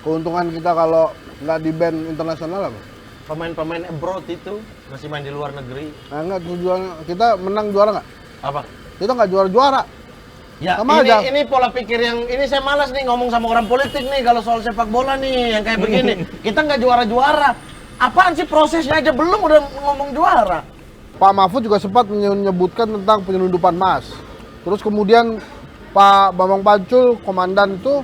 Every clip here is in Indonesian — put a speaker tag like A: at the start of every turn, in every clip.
A: keuntungan kita kalau nggak di band internasional apa?
B: Pemain-pemain abroad itu masih main di luar negeri.
A: Nah, nggak tujuan kita menang juara nggak?
B: Apa?
A: Kita nggak juara-juara.
B: Ya,
A: Sama aja.
B: ini pola pikir yang ini saya malas nih ngomong sama orang politik nih kalau soal sepak bola nih yang kayak begini. Kita nggak juara-juara. Apaan sih prosesnya aja belum udah ngomong juara.
A: Pak Mahfud juga sempat menyebutkan tentang penyelundupan emas. Terus kemudian Pak Bambang Pacul, komandan itu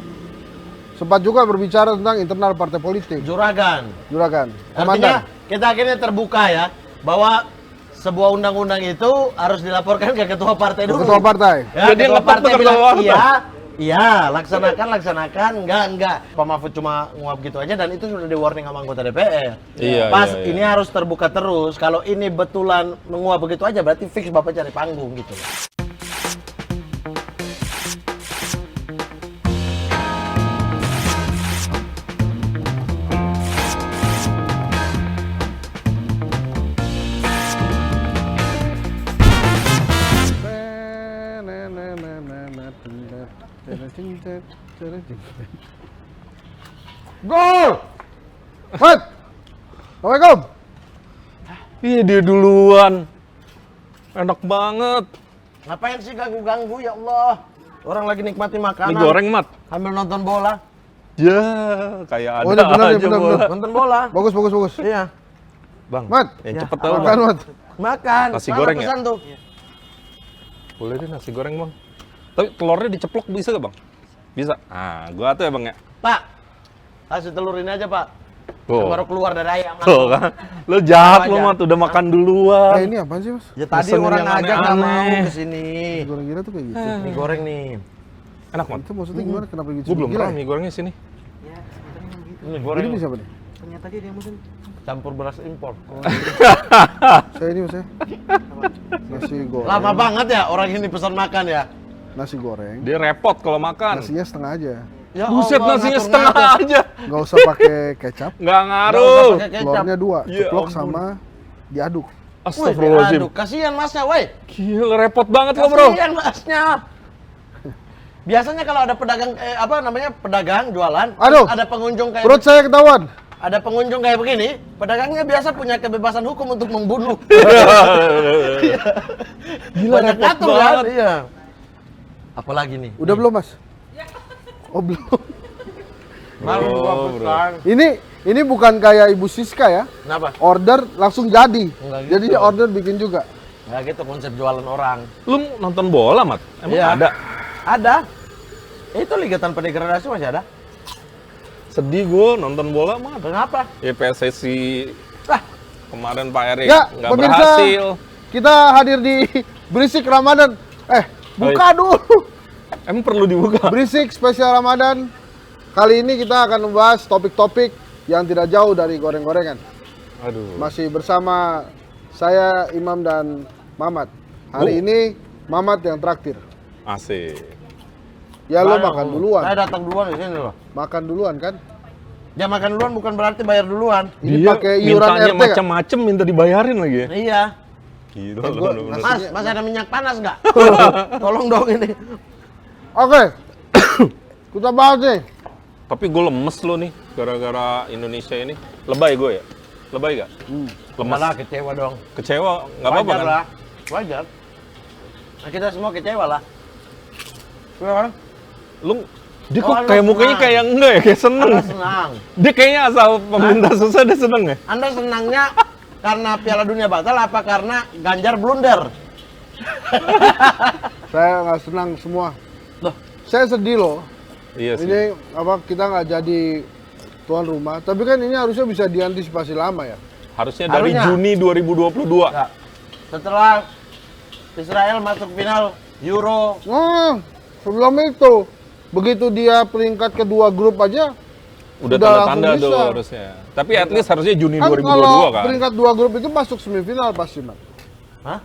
A: sempat juga berbicara tentang internal partai politik.
B: Juragan.
A: Komandan.
B: Artinya kita akhirnya terbuka ya bahwa sebuah undang-undang itu harus dilaporkan ke ketua partai dulu.
A: Ketua partai.
B: Ya,
C: Jadi
B: ketua
C: ngetop
B: partai
C: ke
B: bilang
C: ketua partai.
B: iya, laksanakan, enggak. Pak Mahfud cuma nguap gitu aja dan itu sudah di warning sama anggota DPR.
C: Iya,
B: Pas
C: iya.
B: ini harus terbuka terus. Kalau ini betulan menguap begitu aja berarti fix Bapak cari panggung gitu.
A: Gol! Mat! Assalamualaikum!
C: Iya dia duluan. Enak banget.
B: Ngapain sih ganggu-ganggu ya Allah? Orang lagi nikmati makanan.
C: Ini goreng, Mat.
B: Sambil nonton bola.
C: Ya, kayak ada
A: Oh, ini benar,
C: aja
A: benar,
C: bola.
A: benar.
B: Nonton bola.
A: Bagus.
B: Iya.
C: Bang,
A: Mat.
C: yang
B: Ya,
C: cepet tau
A: Makan,
C: bang.
A: Mat.
B: Makan.
C: Nasi
B: Mana
C: goreng ya?
B: pesan tuh?
C: Boleh deh nasi goreng bang. Tapi telurnya diceplok bisa gak bang? Bisa. Ah, gua tuh ya bang ya.
B: Pak, kasih telur ini aja Pak.
C: Tuh.
B: Yang baru keluar dari ayam.
C: Tuh kan. Lo jahat lo
B: aja.
C: Mat, udah makan duluan.
A: Ini apaan sih, Mas?
B: Ya tadi
C: Pesenin
B: orang
C: yang
B: ngajak nggak mau
C: aneh-aneh.
B: kesini.
A: Goreng gila tuh kayak gitu.
B: Mie goreng nih.
C: Enak Mat.
A: Itu maksudnya gimana? Kenapa gitu?
C: Gua belum
A: Gila
C: pernah
A: ya?
C: mie gorengnya sini.
B: Ini
A: Ini
B: goreng
A: bisa apa nih?
D: Ternyata dia yang mesen.
B: campur beras impor.
A: Saya ini maksudnya. Nasi goreng.
B: Lama banget ya orang ini pesan makan ya.
A: Nasi goreng.
C: Dia repot kalau makan.
A: Nasinya setengah aja.
B: Ya
C: Buset
B: Allah,
C: nasinya
B: ngatur-ngatur.
C: setengah aja.
A: Nggak usah pakai kecap.
C: Nggak
B: Nggak
C: ngaruh.
B: usah pakai kecap.
A: Telurnya 2,
C: Ya
A: ceplok
C: ampun.
A: sama diaduk.
B: Wih,
C: Astagfirullahaladzim.
B: diaduk. Kasihan masnya, woi.
C: Gila repot banget lo bro.
B: Kasihan masnya. Biasanya kalau ada pedagang apa namanya pedagang jualan,
A: Aduh.
B: ada pengunjung kayak
A: Perut saya ketahuan.
B: ada pengunjung kayak begini, pedagangnya biasa punya kebebasan hukum untuk membunuh.
C: Gila
B: Banyak
C: repot
B: ngatur kan?
C: banget.
B: Iya. Apalagi nih?
A: Udah belum, Mas? Oh, belum.
B: Malu gua
C: bro.
B: pesan.
A: Ini bukan kayak Ibu Siska ya.
B: Kenapa?
A: Order langsung jadi.
B: Enggak gitu.
A: Jadi dia order bikin juga.
B: Nggak gitu konsep jualan orang.
C: Lu nonton bola Mat? Emang
B: Iya.
C: ada?
B: Ada. Itu liga tanpa degradasi masih ada.
C: Sedih gue nonton bola Mat.
B: Kenapa?
C: Ya PSSI
B: Lah,
C: kemarin Pak Erik
A: Ya,
C: nggak
A: pemirsa.
C: berhasil.
A: Kita hadir di Berisik Ramadan. Buka dulu.
C: Emang perlu dibuka?
A: Berisik spesial Ramadan. Kali ini kita akan membahas topik-topik yang tidak jauh dari goreng-gorengan.
C: Aduh.
A: Masih bersama saya Imam dan Mamat. Hari
C: Oh.
A: ini Mamat yang traktir.
C: Asik.
A: Ya lo
B: mana
A: makan
B: lu?
A: duluan.
B: Saya datang duluan di sini loh.
A: Makan duluan kan?
B: Ya makan duluan bukan berarti bayar duluan.
A: Ini
C: Dia
A: pakai iuran
C: mintanya
A: RT nggak?
C: macam-macam minta dibayarin lagi ya.
B: Iya.
C: Gila,
A: gua
C: bener-bener.
A: nasi-
B: Mas ada minyak panas nggak? Tolong dong ini.
A: Oke. Kita bahas nih.
C: Tapi gue lemes lo nih gara-gara Indonesia ini. Lebay gue ya? Lebay gak? Lemes.
B: Malah kecewa dong.
C: Kecewa? Nggak apa-apa
B: Wajar
C: kan?
B: lah. Wajar. Nah, kita semua kecewa lah. Iya kan?
C: Lu dia
B: Oh,
C: kok
B: Anda
C: kayak mukanya
B: senang.
C: kayak enggak ya? Kayak seneng.
B: Anda senang.
C: Dia kayaknya asal pemerintah susah dia seneng ya?
B: Anda senangnya karena Piala Dunia batal apa karena Ganjar blunder?
A: Saya nggak senang semua.
B: Loh,
A: Saya sedih loh.
C: Iya sih.
A: Ini apa kita nggak jadi tuan rumah. Tapi kan ini harusnya bisa diantisipasi lama ya.
C: Harusnya dari
B: Harusnya.
C: Juni 2022.
B: ya. Setelah Israel masuk final Euro,
A: Sebelum itu, begitu dia peringkat kedua grup aja,
C: Udah
A: Udah
C: tanda-tanda
A: langsung
C: tuh
A: bisa.
C: harusnya. Tapi at least harusnya Juni
A: kan
C: 2022
A: kalau
C: kan.
A: peringkat dua grup itu masuk semifinal pasti, Mat.
B: hah?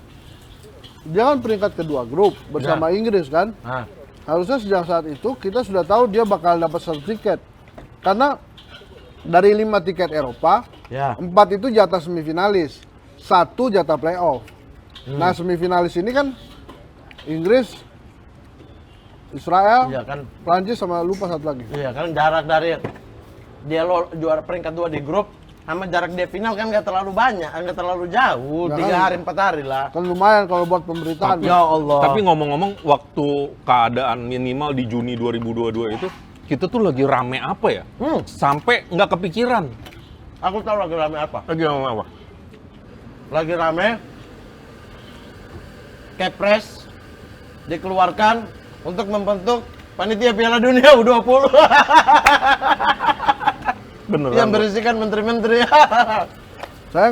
A: Dia kan peringkat kedua grup bersama Inggris kan.
B: Nah,
A: Harusnya sejak saat itu kita sudah tahu dia bakal dapat 1 tiket. Karena dari 5 tiket Eropa,
B: ya.
A: 4 itu jatah semifinalis, 1 jatah playoff. Nah semifinalis ini kan Inggris, Israel,
B: Iya kan?
A: Prancis sama lupa satu lagi.
B: Iya kan jarak dari dia juara peringkat 2 di grup, sama jarak dia final kan nggak terlalu banyak, nggak terlalu jauh,
A: Ya
B: 3
A: kan?
B: hari 4 hari lah.
A: Kan lumayan kalau buat pemberitaan.
B: Ya Allah.
C: Tapi ngomong-ngomong, waktu keadaan minimal di Juni 2022 itu, kita tuh lagi rame apa ya? Sampai nggak kepikiran.
B: Aku tahu lagi rame apa.
C: Lagi ngomong apa?
B: Lagi rame Kepres dikeluarkan untuk membentuk panitia Piala Dunia U20
C: Beneran.
B: yang berisikan menteri-menteri.
A: Saya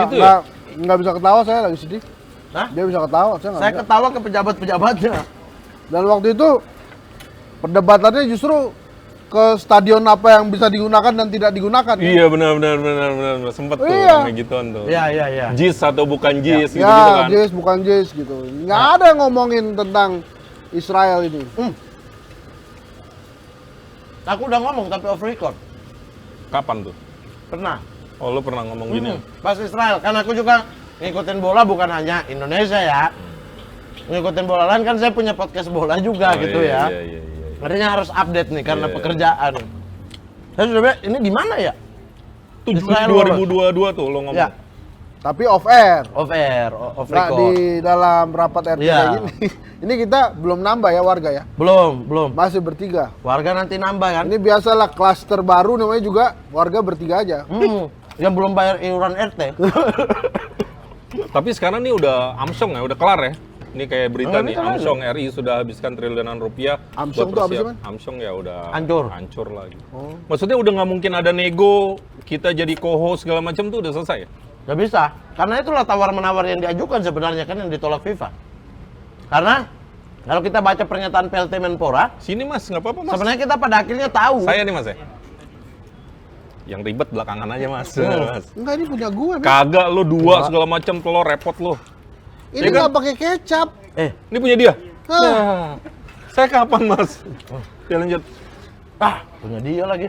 C: Gitu ya?
A: nggak bisa ketawa, saya lagi sedih.
B: Hah?
A: Dia bisa ketawa, saya nggak
B: Saya
A: bisa.
B: ketawa ke pejabat-pejabatnya.
A: Dan waktu itu perdebatannya justru ke stadion apa yang bisa digunakan dan tidak digunakan. kan?
C: Iya benar. Sempet tuh
A: Iya.
C: rame gituan tuh.
B: Iya.
C: JIS atau bukan JIS gitu,
A: Ya,
C: kan.
A: JIS bukan JIS gitu. Nggak ada yang ngomongin tentang Israel ini.
B: Aku udah ngomong tapi off record.
C: Kapan tuh?
B: Pernah.
C: Oh, lu pernah ngomong gini?
B: Pas Israel, kan aku juga ngikutin bola bukan hanya Indonesia ya. Ngikutin bola lain kan saya punya podcast bola juga
C: Oh,
B: gitu
C: iya,
B: ya.
C: Iya.
B: Artinya harus update nih karena
C: Iya.
B: pekerjaan. Saya sudah bilang, ini gimana ya?
C: Tuh Juni
B: Israel
C: 2022 tuh lo ngomong.
B: Ya,
A: Tapi off air.
B: off air, off
A: Nggak
B: record.
A: di dalam rapat RT
B: Iya.
A: kayak gini. Ini kita belum nambah ya warga ya.
B: Belum.
A: Masih bertiga.
B: Warga nanti nambah kan?
A: Ini biasalah klaster baru namanya juga warga bertiga aja.
B: Yang belum bayar iuran RT.
C: Tapi sekarang nih udah amsong ya, udah kelar ya. Ini kayak berita
B: Ini
C: nih,
B: kelar.
C: Amsong RI sudah habiskan triliunan rupiah.
A: Amsong
C: buat
A: tuh apa
C: persiap-
A: sih, Man?
C: Amsong ya udah
B: Hancur.
C: hancur lagi.
A: Oh.
C: Maksudnya udah nggak mungkin ada nego, kita jadi co-host segala macam tuh udah selesai ya?
B: Gak bisa. Karena itulah tawar-menawar yang diajukan sebenarnya kan yang ditolak FIFA. Karena kalau kita baca pernyataan PLT Menpora,
C: Sini mas, nggak apa-apa mas.
B: sebenarnya kita pada akhirnya tahu.
C: Saya nih mas ya. Yang ribet belakangan aja mas. Mas.
A: Enggak, ini punya gue. Men.
C: Kagak lo dua segala macam telur repot lo.
A: Ini nggak pakai kecap.
C: Ini punya dia.
A: Hah.
C: Nah, saya kapan mas? Ya lanjut.
B: Punya dia lagi.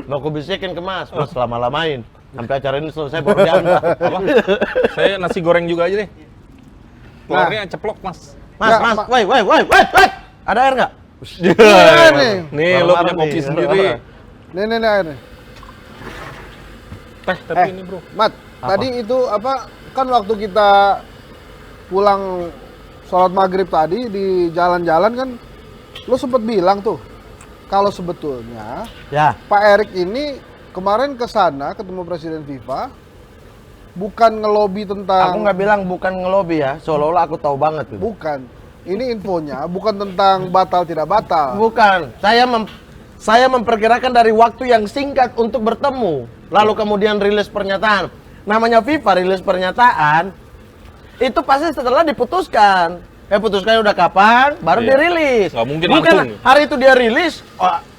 B: Mau aku bisikin ke Mas lama-lamain. Sampai acara ini selesai baru diantar.
C: Apa? Saya nasi goreng juga aja deh. Telurnya ceplok mas.
B: Mas,
A: Ya,
B: Mas,
A: Ma-
B: woi. Ada air nggak?
A: Iya, nih.
C: Nih lo punya
B: Marah-marah
C: kopi
B: nih.
C: sendiri.
A: Nih airnya.
C: Teh tapi ini bro.
A: Mat, tadi itu apa? Kan waktu kita pulang sholat maghrib tadi di jalan-jalan kan, lo sempet bilang tuh, kalau sebetulnya
B: Ya.
A: Pak Erik ini kemarin ke sana ketemu Presiden FIFA, bukan ngelobi tentang,
B: Aku nggak bilang bukan ngelobi ya, seolah-olah aku tahu banget tuh.
A: bukan. Ini infonya bukan tentang batal tidak batal.
B: Bukan. Saya memperkirakan dari waktu yang singkat untuk bertemu. Lalu kemudian rilis pernyataan. Namanya FIFA rilis pernyataan itu pasti setelah diputuskan. Putuskannya udah kapan? Baru
C: Iya.
B: dirilis.
C: Nggak mungkin
B: Bukan
C: langsung.
B: hari itu dia rilis,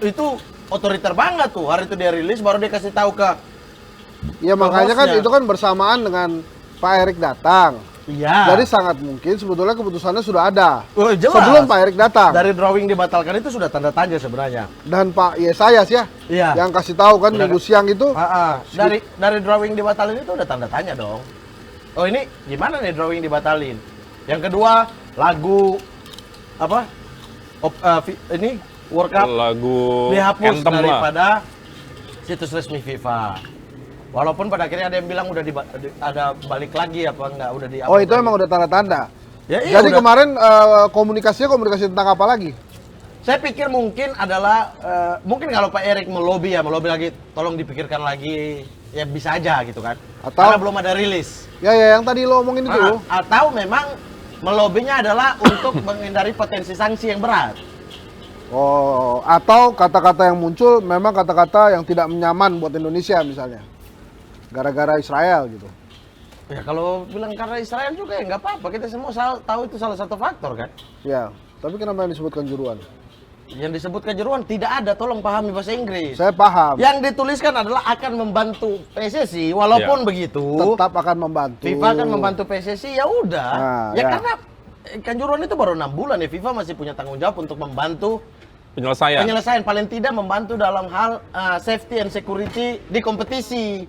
B: itu otoriter banget tuh. Hari itu dia rilis baru dia kasih tahu ke
A: Ya makanya kan
B: hostnya.
A: itu kan bersamaan dengan Pak Erik datang.
B: Iya.
A: Jadi sangat mungkin sebetulnya keputusannya sudah ada.
B: Oh, jelas.
A: Sebelum Pak Erik datang.
B: Dari drawing dibatalkan itu sudah tanda tanya sebenarnya.
A: Dan Pak Yesayas ya,
B: Iya.
A: yang kasih tahu kan
B: Udah
A: minggu siang itu.
B: Dari drawing dibatalin itu udah tanda tanya dong. Oh ini gimana nih drawing dibatalin? Yang kedua lagu apa? Ini World Cup
C: Lagu
B: dihapus
C: anthem lah.
B: daripada situs resmi FIFA. Walaupun pada akhirnya ada yang bilang udah ada balik lagi apa enggak udah di.
A: Oh itu emang udah tanda-tanda.
B: Ya, iya,
A: Jadi
B: udah.
A: kemarin komunikasi tentang apa lagi?
B: Saya pikir mungkin adalah mungkin kalau Pak Erik melobi lagi, tolong dipikirkan lagi, ya bisa aja gitu kan.
A: Atau-
B: Karena belum ada rilis.
A: Ya yang tadi lo omongin itu.
B: Atau memang melobinya adalah untuk menghindari potensi sanksi yang berat.
A: Oh, atau kata-kata yang muncul memang kata-kata yang tidak nyaman buat Indonesia misalnya. Gara-gara Israel gitu.
B: Ya kalau bilang karena Israel juga ya nggak apa-apa, kita semua tahu itu salah satu faktor kan.
A: Ya, tapi kenapa yang disebutkan juruan?
B: Yang disebut kejeruan tidak ada, tolong pahami bahasa Inggris.
A: Saya paham.
B: Yang dituliskan adalah akan membantu PSSI, walaupun begitu
A: Tetap akan membantu.
B: FIFA akan membantu PSSI, ya udah.
A: Nah,
B: ya,
A: ya.
B: karena kanjuruan itu baru 6 bulan ya, FIFA masih punya tanggung jawab untuk membantu penyelesaian, paling tidak membantu dalam hal safety and security di kompetisi.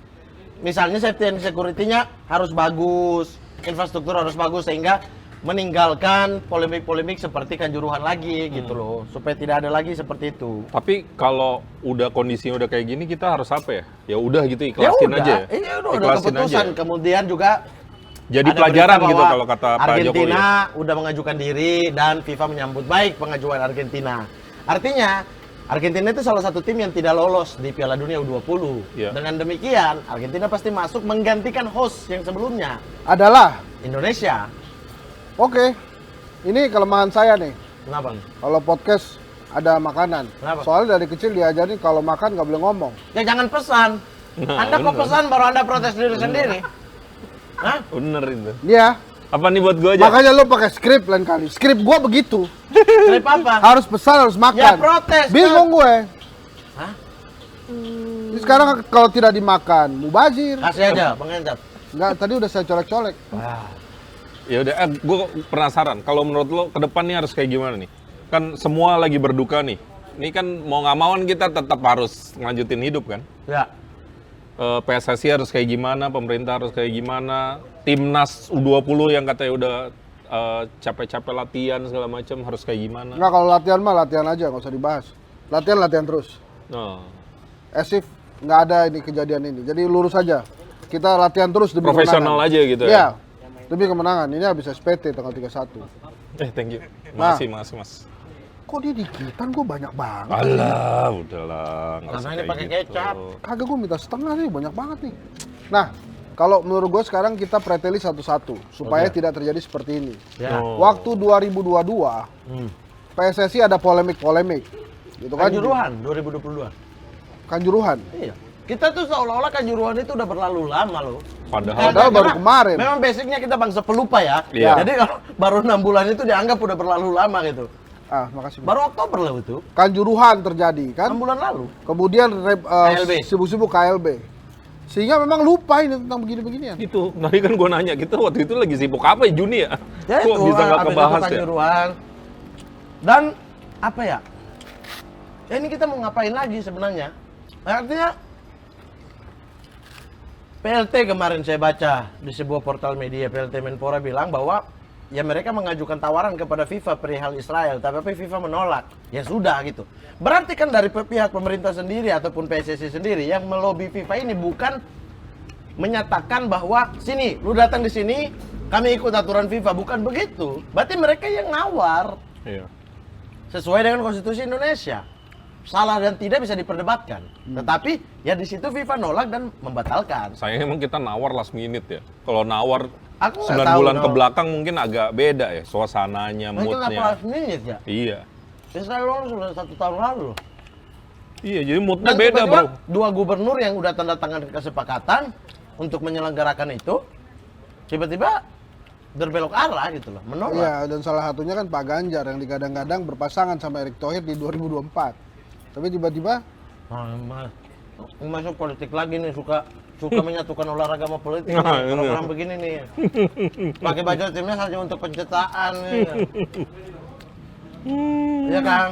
B: Misalnya safety and security-nya harus bagus, infrastruktur harus bagus sehingga meninggalkan polemik-polemik seperti Kanjuruhan lagi gitu loh, supaya tidak ada lagi seperti itu.
C: Tapi kalau udah kondisinya udah kayak gini, kita harus apa ya? Ya udah gitu,
B: Ya
C: ikhlasin
B: udah,
C: aja.
B: iya udah
C: Ikhlasin
B: keputusan.
C: aja.
B: Kemudian juga
C: Jadi
B: ada
C: pelajaran
B: berita
C: gitu
B: bahwa
C: kalau kata Pak Jokowi.
B: Argentina udah mengajukan diri dan FIFA menyambut baik pengajuan Argentina. Artinya Argentina itu salah satu tim yang tidak lolos di Piala Dunia U20.
C: Iya.
B: Dengan demikian, Argentina pasti masuk menggantikan host yang sebelumnya,
A: Adalah,
B: Indonesia.
A: oke. Ini kelemahan saya nih.
B: Kenapa?
A: Kalau podcast ada makanan.
B: Kenapa?
A: Soalnya dari kecil diajarin kalau makan nggak boleh ngomong.
B: Ya jangan pesan.
C: Nah,
B: Anda kok
C: bener.
B: pesan baru Anda protes diri sendiri. Hah?
C: Bener itu.
A: Iya.
C: Apa nih buat gue aja?
A: Makanya lo pakai skrip lain kali. Skrip gua begitu.
B: Skrip apa?
A: Harus pesan, harus makan.
B: Ya protes.
A: Bingung gue.
B: Hah?
A: Ini sekarang kalau tidak dimakan, mubazir.
B: Kasih aja, pengencat.
A: Enggak, tadi udah saya colek-colek.
B: Wah.
C: Ya udah, gue penasaran. Kalau menurut lo ke depan nih harus kayak gimana nih? Kan semua lagi berduka nih. Ini kan mau nggak mau kita tetap harus ngelanjutin hidup kan?
B: Ya.
C: PSSI harus kayak gimana? Pemerintah harus kayak gimana? Timnas U20 yang katanya udah capek-capek latihan segala macam harus kayak gimana?
A: Enggak, kalau latihan mah latihan aja, nggak usah dibahas. Latihan terus.
C: Oh.
A: As if nggak ada ini kejadian ini. Jadi lurus aja. Kita latihan terus demi
C: Profesional
A: kemenangan.
C: aja gitu ya?
A: Iya. Demi kemenangan. Ini habis SPT tanggal 31.
C: Thank you.
A: Nah.
C: Makasih, mas.
A: Kok dia dikitan gue banyak banget.
C: Alah, udahlah. Nggak
B: Karena
C: usah
B: ini
C: kayak
B: pakai
C: gitu.
B: kecap.
A: Kagak, gue minta setengah nih, banyak banget nih. Nah, kalau menurut gue sekarang kita preteli satu-satu supaya
B: Oke.
A: tidak terjadi seperti ini.
B: Ya.
C: Oh.
A: Waktu 2022, PSSI ada polemik-polemik. Gitu kan?
B: Kanjuruhan 2022.
A: Kanjuruhan.
B: Iya. Kita tuh seolah-olah Kanjuruhan itu udah berlalu lama loh.
C: Padahal
A: Padahal baru
B: Karena
A: kemarin.
B: Memang basicnya kita bangsa pelupa ya.
C: Iya.
B: Jadi kalau baru 6 bulan itu dianggap udah berlalu lama gitu.
A: Ah, makasih.
B: Baru Oktober loh itu.
A: Kanjuruhan terjadi
B: 6
A: kan?
B: bulan lalu.
A: Kemudian
B: KLB.
A: sibuk-sibuk KLB. Sehingga memang lupa ini tentang begini-beginian.
C: itu, tadi kan gue nanya, kita waktu itu lagi sibuk apa ya, Juni ya?
B: Ya
C: Kok
B: itu
C: bisa nggak
B: habis
C: kebahas
B: itu
C: ya?
B: Kanjuruhan. Dan apa ya? Ya ini kita mau ngapain lagi sebenarnya? Artinya PLT kemarin saya baca di sebuah portal media, PLT Menpora bilang bahwa ya mereka mengajukan tawaran kepada FIFA perihal Israel, tapi FIFA menolak. Ya sudah gitu. Berarti kan dari pihak pemerintah sendiri ataupun PSSI sendiri yang melobi FIFA ini bukan menyatakan bahwa sini, lu datang di sini, kami ikut aturan FIFA, bukan begitu. Berarti mereka yang nawar
C: Iya.
B: sesuai dengan konstitusi Indonesia. Salah dan tidak bisa diperdebatkan. Tetapi ya di situ FIFA nolak dan membatalkan.
C: Sayangnya emang kita nawar last minute ya. Kalau nawar
B: Aku nggak
C: 9
B: tahu
C: bulan ke
B: nawar.
C: belakang mungkin agak beda ya, suasananya,
B: Mungkin
C: moodnya.
B: apa last minute ya?
C: Iya.
B: Israel lolos sudah 1 tahun lalu loh.
C: Iya, jadi moodnya
B: Dan
C: beda,
B: tiba-tiba
C: bro.
B: dua gubernur yang udah tanda tangan kesepakatan untuk menyelenggarakan itu, tiba-tiba berbelok arah gitu loh, menolak.
A: Iya, dan salah satunya kan Pak Ganjar yang digadang-gadang berpasangan sama Erick Thohir di 2024. Tapi tiba-tiba
B: Masuk politik lagi nih, suka menyatukan olahraga sama politik.
C: Nah,
B: nih.
C: ini.
B: Program begini nih. Pakai baju timnas hanya untuk penciptaan nih. Iya kan?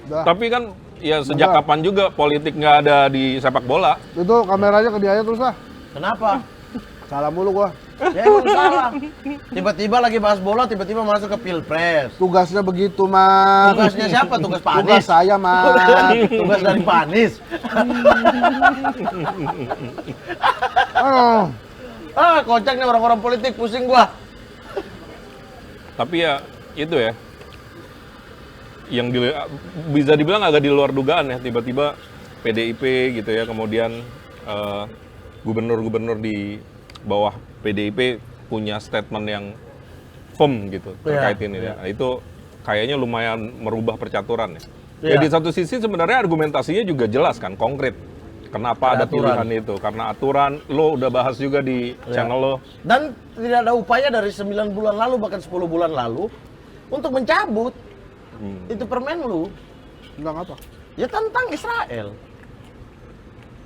A: udah.
C: Tapi kan ya sejak
A: Benar.
C: kapan juga politik nggak ada di sepak bola.
A: Itu kameranya ke dia aja terus lah.
B: Kenapa?
A: Salah mulu gua.
B: Ya emang salah. Tiba-tiba lagi bahas bola, tiba-tiba masuk ke pilpres.
A: Tugasnya begitu, Man.
B: Tugasnya siapa? Tugas Pak
A: Tugas
B: Anies.
A: saya, Man.
B: Tugas dari Pak Anies.
A: Oh.
B: Kocak nih orang-orang politik, pusing gua.
C: Tapi ya itu ya. Yang bisa dibilang agak di luar dugaan ya, tiba-tiba PDIP gitu ya, kemudian gubernur-gubernur di bawah PDIP punya statement yang firm gitu terkait ini ya. Nah, itu kayaknya lumayan merubah percaturan ya. Ya
B: Iya.
C: di satu sisi sebenarnya argumentasinya juga jelas kan, konkret. Kenapa ada
B: Ada aturan.
C: pilihan itu? Karena aturan, lo udah bahas juga di channel lo.
B: Dan tidak ada upaya dari 9 bulan lalu, bahkan 10 bulan lalu, untuk mencabut itu permen lu.
A: Tentang apa?
B: Ya tentang Israel.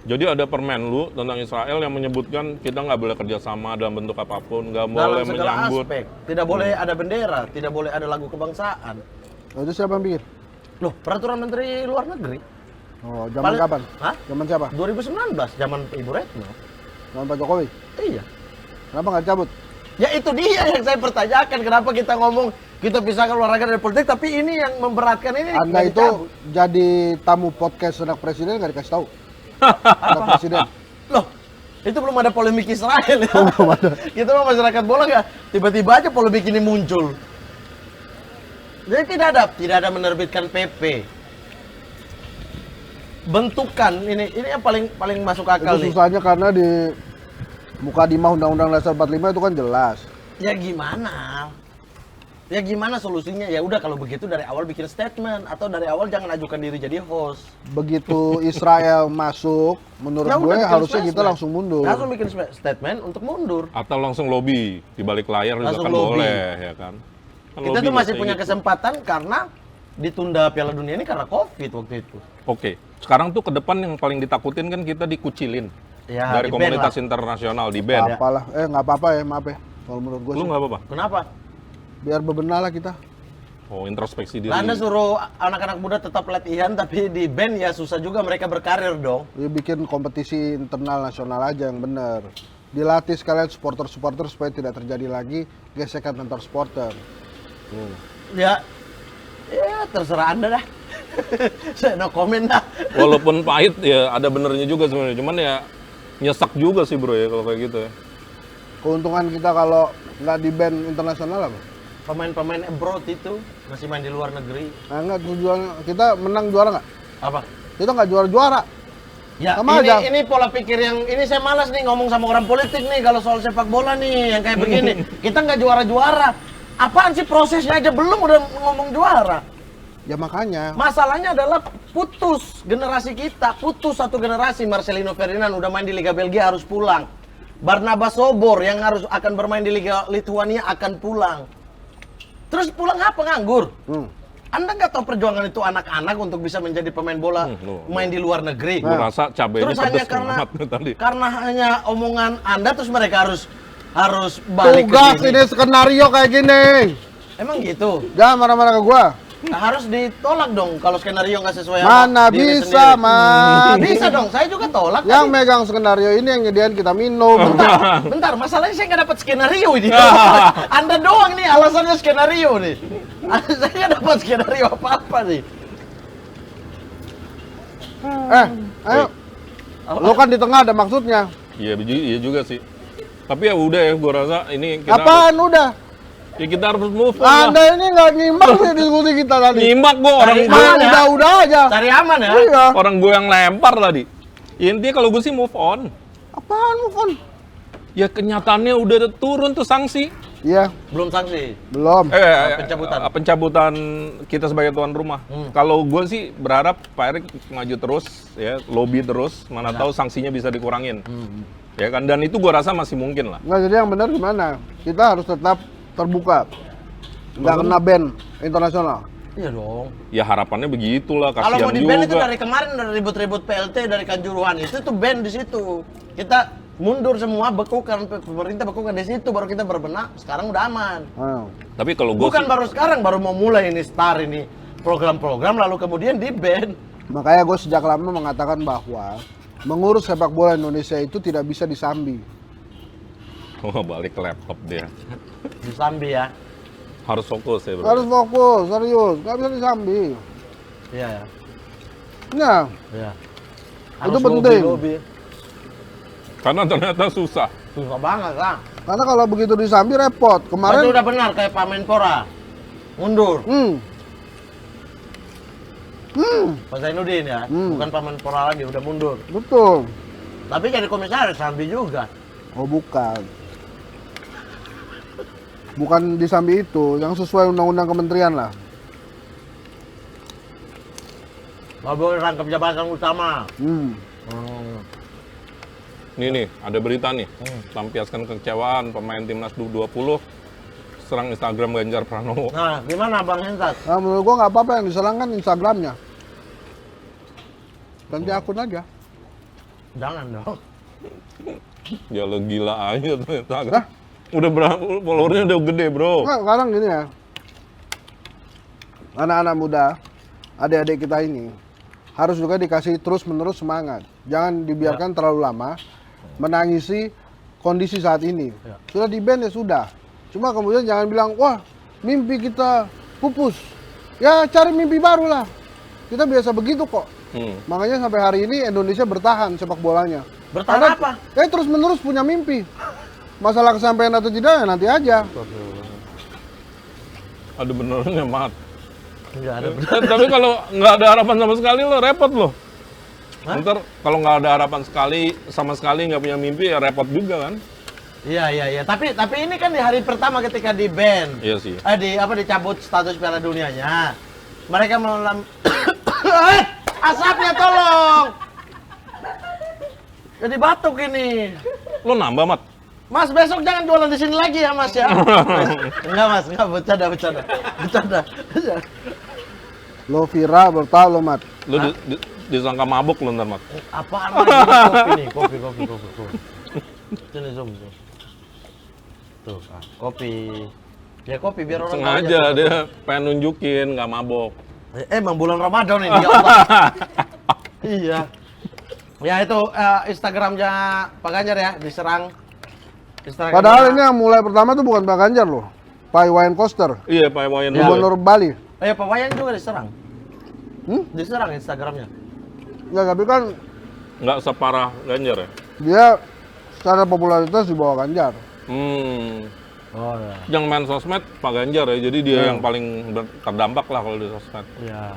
C: Jadi ada Permenlu tentang Israel yang menyebutkan kita nggak boleh kerjasama dalam bentuk apapun, nggak
B: Dalam
C: boleh
B: segala
C: menyambut.
B: aspek. Tidak boleh ada bendera, tidak boleh ada lagu kebangsaan.
A: Nah, itu siapa yang bikin?
B: Loh, peraturan Menteri Luar Negeri.
A: Oh, zaman
B: Paling-
A: kapan?
B: Hah?
A: Zaman siapa?
B: 2019, zaman Ibu Retno.
A: Zaman Pak Jokowi.
B: Iya.
A: Kenapa nggak cabut?
B: Ya itu dia yang saya pertanyakan, kenapa kita ngomong kita pisahkan olahraga dari politik, tapi ini yang memberatkan ini.
A: Anda
B: nggak
A: itu
B: dicabut.
A: jadi tamu podcast anak presiden nggak dikasih tahu. Anak presiden.
B: Loh, itu belum ada polemik Israel ya.
A: Belum ada.
B: Kita mah masyarakat bola nggak, tiba-tiba aja polemik ini muncul. Jadi tidak ada menerbitkan PP. Bentukan ini yang paling masuk akal
A: Itu
B: nih.
A: susahnya karena di Mukadimah Undang-Undang Dasar 45 itu kan jelas.
B: Ya gimana? Ya gimana solusinya? Ya udah kalau begitu dari awal bikin statement atau dari awal jangan ajukan diri jadi host.
A: Begitu Israel masuk, menurut
B: Ya
A: gue
B: udah, bikin
A: harusnya kita
B: statement.
A: langsung mundur.
B: Langsung bikin statement untuk mundur.
C: Atau langsung lobby di balik layar juga
B: Langsung
C: kan
B: lobby.
C: boleh ya kan. Kan
B: Kita
C: lobby
B: tuh masih
C: biasanya
B: punya
C: gitu.
B: kesempatan karena ditunda Piala Dunia ini karena Covid waktu itu.
C: Oke, sekarang tuh ke depan yang paling ditakutin kan kita dikucilin
B: Ya,
C: dari
B: di-ban
C: komunitas
B: lah.
C: internasional di band.
A: Apalah, nggak apa-apa ya, maaf ya. Kalau menurut gue
C: Lu
A: sih,
C: nggak apa-apa?
B: Kenapa?
A: biar bebenah lah kita.
C: Oh, introspeksi diri.
B: Lah Anda suruh anak-anak muda tetap latihan tapi di band ya susah juga mereka berkarir dong.
A: Ya bikin kompetisi internal nasional aja yang bener. Dilatih sekalian supporter-supporter supaya tidak terjadi lagi gesekan antar supporter.
B: Ya terserah Anda dah. Saya no komen dah.
C: Walaupun pahit ya ada benernya juga sebenarnya. Cuman ya nyesek juga sih bro ya kalau kayak gitu ya.
A: Keuntungan kita kalau nggak di band internasional apa?
B: Pemain-pemain abroad itu masih main di luar negeri.
A: Nah, nggak tujuan kita menang juara nggak?
B: Apa?
A: Kita nggak juara-juara.
B: Ya
A: Sama aja.
B: ini pola pikir yang ini saya malas nih ngomong sama orang politik nih kalau soal sepak bola nih yang kayak begini. Kita nggak juara-juara. Apaan sih prosesnya aja belum udah ngomong juara.
A: Ya makanya.
B: Masalahnya adalah putus generasi kita, putus satu generasi. Marcelino Ferdinand udah main di Liga Belgia harus pulang. Barnabas Sobor yang akan bermain di Liga Lithuania akan pulang. Terus pulang apa nganggur? Anda nggak tahu perjuangan itu anak-anak untuk bisa menjadi pemain bola main di luar negeri.
C: Gua rasa cabenya
B: Terus hanya
C: pedes
B: karena
C: banget tuh tadi.
B: karena hanya omongan Anda terus mereka harus balik
A: Tugas
B: ke sini.
A: ini skenario kayak gini.
B: Emang gitu.
A: Jangan marah-marah ke gua.
B: Nah, harus ditolak dong kalau skenario nggak sesuai
A: Mana
B: diri
A: bisa,
B: sendiri.
A: Man.
B: Bisa dong, saya juga tolak.
A: Yang
B: tadi.
A: megang skenario ini yang nyediain kita minum.
B: Bentar, masalahnya saya nggak dapat skenario ini. Anda doang nih alasannya skenario nih. Saya nggak dapat skenario apa-apa nih.
A: Ayo. Lo kan di tengah ada maksudnya.
C: Iya juga sih. Tapi ya udah ya gua rasa ini kita
A: Apaan udah?
C: ya kita harus move on lah.
A: Anda ini nggak nyimak nih diskusi kita tadi.
C: Nyimak gua orang
B: Cari
C: gua,
B: aman ya.
A: Udah aja.
B: Cari aman ya.
A: Iya.
C: orang gua yang lempar tadi. Ya, intinya kalau gue sih move on.
A: Apaan move on?
C: Ya kenyataannya udah turun tuh sanksi.
A: Iya,
B: Belum sanksi.
A: belum.
B: Pencabutan.
C: Pencabutan kita sebagai tuan rumah. Kalau gue sih berharap Pak Erik maju terus, ya lobby terus. Mana tahu sanksinya bisa dikurangin, ya kan? Dan itu gue rasa masih mungkin lah.
A: Nggak, jadi yang benar gimana? Kita harus tetap terbuka. Nggak kena ban internasional.
B: Iya dong.
C: Ya harapannya begitulah.
B: Kalau
C: Kasihan
B: mau di ban itu
C: juga.
B: dari kemarin udah ribut-ribut PLT dari Kanjuruhan itu tuh ban di situ. Kita mundur semua, bekukan pemerintah bekukan di situ baru kita berbenah. Sekarang udah aman.
C: Tapi kalau gue
B: Bukan baru sekarang, baru mau mulai ini start ini program-program lalu kemudian di ban.
A: Makanya gue sejak lama mengatakan bahwa mengurus sepak bola Indonesia itu tidak bisa disambi.
C: oh, balik ke laptop dia.
B: Di Sambi ya.
C: Harus fokus ya bro.
A: Harus fokus, serius. Nggak bisa disambi.
B: Iya ya.
A: Nah,
B: Iya.
A: Itu penting.
B: Lobby.
C: Karena ternyata susah.
B: Susah banget kan.
A: karena kalau begitu disambi repot.
B: Berarti
A: Kemarin,
B: udah benar kayak Pak Menpora. Mundur. Pak Zainuddin ya. Bukan Pak Menpora lagi, udah mundur.
A: betul.
B: Tapi jadi komisaris Sambi juga.
A: Oh bukan. Bukan disambi itu, yang sesuai undang-undang kementerian lah.
B: Nggak boleh rangkap jabatan utama.
C: Nih, ada berita nih. Lampiaskan kekecewaan pemain timnas U20 serang Instagram Ganjar Pranowo.
B: Nah, gimana Bang Hentas?
A: Nah, menurut gua nggak apa-apa yang diserang kan Instagramnya. Ganti akun aja.
B: Jangan dong.
C: Ya lo gila aja ternyata. Udah berapa followernya udah gede, bro.
A: Nggak, sekarang gini ya. Anak-anak muda, adik-adik kita ini harus juga dikasih terus-menerus semangat. Jangan dibiarkan terlalu lama menangisi kondisi saat ini.
B: Ya.
A: Sudah di-ban ya sudah. Cuma kemudian jangan bilang, wah mimpi kita pupus. Ya cari mimpi baru lah. Kita biasa begitu kok. Makanya sampai hari ini Indonesia bertahan sepak bolanya.
B: Bertahan apa?
A: Terus menerus punya mimpi. Masalah kesampaian atau tidak ya nanti aja.
C: Ada benernya, Mat.
B: Enggak ada.
C: Tapi kalau nggak ada harapan sama sekali lo repot lo.
B: Hah?
C: Ntar kalau nggak ada harapan sama sekali nggak punya mimpi ya repot juga kan?
B: Iya. Tapi ini kan di hari pertama ketika di-ban.
C: Iya sih.
B: Dicabut status Piala Dunianya. Mereka asapnya tolong. Jadi batuk ini.
C: Lo nambah, Mat?
B: Mas besok jangan jualan di sini lagi ya Mas ya. Enggak Mas, enggak bercanda.
A: Lo Vira bertahu lo Mat.
C: Lo disangka mabuk lo ntar, Mat.
B: Apaan lagi kopi nih? Kopi. Sini zoom. Tuh, kopi. Ya kopi biar orang tahu
C: Sengaja
B: aja.
C: dia pengen nunjukin nggak mabok.
B: Emang bulan Ramadan ini ya Allah. Iya. Ya itu Instagramnya Pak Ganjar ya diserang. Instagramnya.
A: Padahal ini yang mulai pertama tuh bukan Pak Ganjar loh. Pak Iwayan Koster,
C: Iya, Pak Wayan
A: Gubernur Bali.
B: Pak Wayan juga diserang. Diserang Instagramnya.
A: Nggak, tapi kan
C: nggak separah Ganjar ya?
A: dia secara popularitas di bawah Ganjar.
B: Oh ya.
C: Yang main sosmed Pak Ganjar ya, jadi dia yang paling terdampak lah kalau di sosmed.
B: Iya.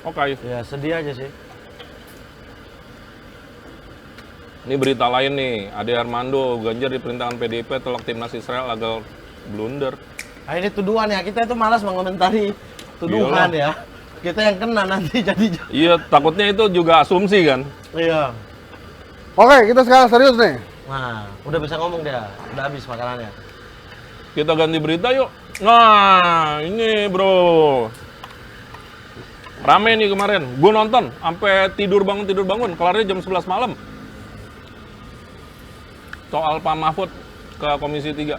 C: Oke.
B: Ya sedih aja sih.
C: Ini berita lain nih, Ade Armando, Ganjar diperintahkan PDIP tolak timnas Israel agar blunder.
B: Nah, ini tuduhan ya, kita itu malas mengomentari tuduhan ya. Kita yang kena nanti jadi.
C: Iya, takutnya itu juga asumsi kan?
B: Iya.
A: Oke, kita sekarang serius nih.
B: Nah, udah bisa ngomong dia, udah habis makanannya.
C: Kita ganti berita yuk. Nah, ini bro. Rame nih kemarin, gue nonton, sampai tidur bangun, kelarnya jam 11 malam. Soal Pak Mahfud ke Komisi 3.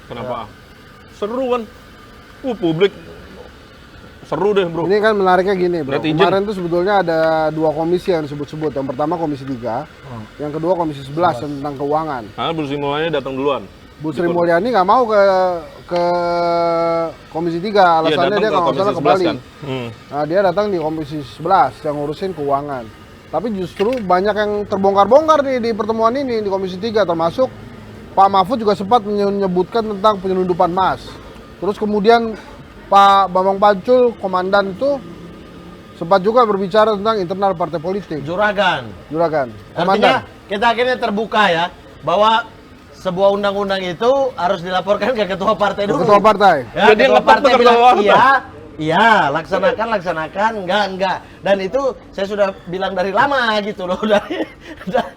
C: Kenapa? Seru kan? Publik seru deh bro.
A: Ini kan menariknya gini bro.
C: Netizen.
A: Kemarin tuh sebetulnya ada dua komisi yang disebut-sebut. Yang pertama Komisi 3, yang kedua Komisi 11 tentang keuangan.
C: Karena Bu Sri Mulyani datang duluan.
A: Bu Sri Mulyani nggak mau ke Komisi 3, alasannya dia nggak salah ke Bali.
C: Kan?
A: Nah, dia datang di Komisi 11 yang ngurusin keuangan. Tapi justru banyak yang terbongkar-bongkar nih di pertemuan ini di Komisi 3, termasuk Pak Mahfud juga sempat menyebutkan tentang penyelundupan emas. Terus kemudian Pak Bambang Pacul, komandan itu sempat juga berbicara tentang internal partai politik.
B: Juragan.
A: Komandan.
B: Artinya kita akhirnya terbuka ya bahwa sebuah undang-undang itu harus dilaporkan ke ketua partai dulu.
A: Ketua partai.
B: Ya,
C: Jadi
B: ketua
C: ngetok
B: partai
C: tuh
B: bilang
C: ketua
B: iya, laksanakan, enggak. Dan itu saya sudah bilang dari lama gitu loh.